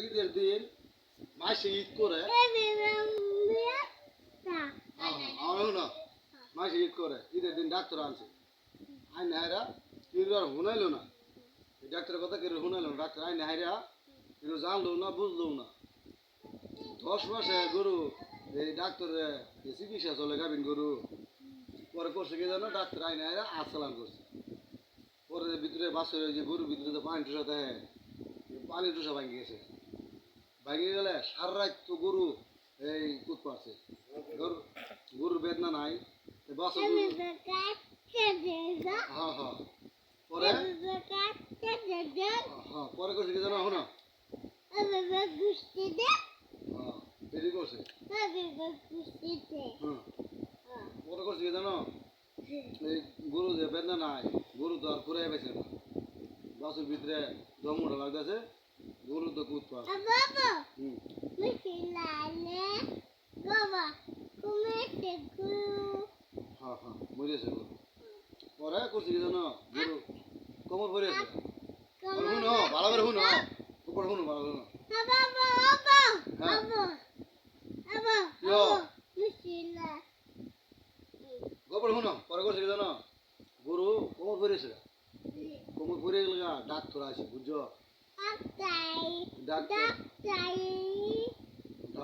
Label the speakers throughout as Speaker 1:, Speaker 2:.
Speaker 1: ঈদের দিন মাসে ঈদ করে না মাসে ঈদ করে ঈদের দিন ডাক্তার আনছে আইন হায়রা কিন্তু আর শুনাইলো না ডাক্তারের কথা কেউ শুনাইলো না ডাক্তার আইন হায়রা কিন্তু জানলো না বুঝলো না 10 মাসে গরু এই ডাক্তারের চিকিৎসা চলে গাবিন গরু পরে করছে কি জানো ডাক্তার আইন হায়রা আসালাম করছে পরে ভিতরে বাসের যে গরুর ভিতরে যে পানি টুসা দেয় পানি টুসা ভাঙি গেছে ভাঙিয়ে গেলে সারা রাত তো গরু এই কুদ পারছে গরুর বেদনা নাই বাসে হ্যাঁ হ্যাঁ পরে হ্যাঁ পরে করছে কি জানো শোনো হ্যাঁ দেরি করছে পরে করছে কি জানো এই গরু যে বেদনা নাই গরু তো আর ফুরাই পাইছে না বাসের ভিতরে দমটা লাগতেছে গরু তো কুদ পারছে হ্যাঁ হ্যাঁ মরেছে গরু পরে করছে কি জানো গরু কোমর পড়েছে শুনো ভালো করে শুনো উপর শুনো ভালো করে গোবর শুনো পরে করছে কি জানো গরু কোমর পড়েছে কোমর পড়ে গেল ডাক্তার আছে বুঝছো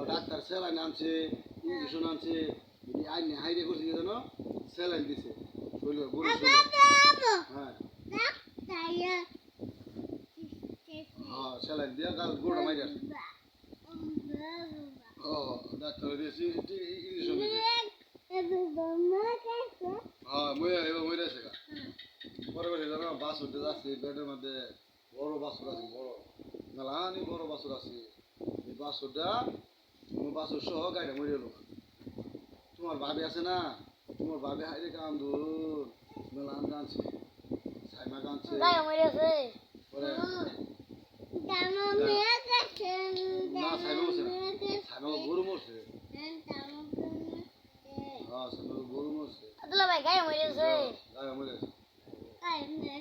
Speaker 1: ডাক্তার স্যালাইন আনছে ইঞ্জেকশন আনছে আইনে হাইরে করছে কি জানো স্যালাইন দিছে শরীরে গরু হ্যাঁ হ্যাঁ স্যালাইন দিয়ে গরুটা মাইরে আসছে ও ডাক্তার দিয়েছি ইঞ্জেকশন দিছে হ্যাঁ মরে আছে পরে করে জানো বাসুর যাচ্ছে বেডের মধ্যে বড় বাসুর আছে বড় মেলানি বড় বাসুর আছে এই বাসুরটা বাসুর সহ গাড়িটা মরে এলো তোমার ভাবি আছে না তোমার ভাবি হাইরে কান্দুন মেলান কাঁদছে সাইমা কাঁদছে পরে না সাইমা মরছে না সাইমা গরু মরছে হ্যাঁ সাইমা গরু মরছে গায়ে মরেছে
Speaker 2: Ay, me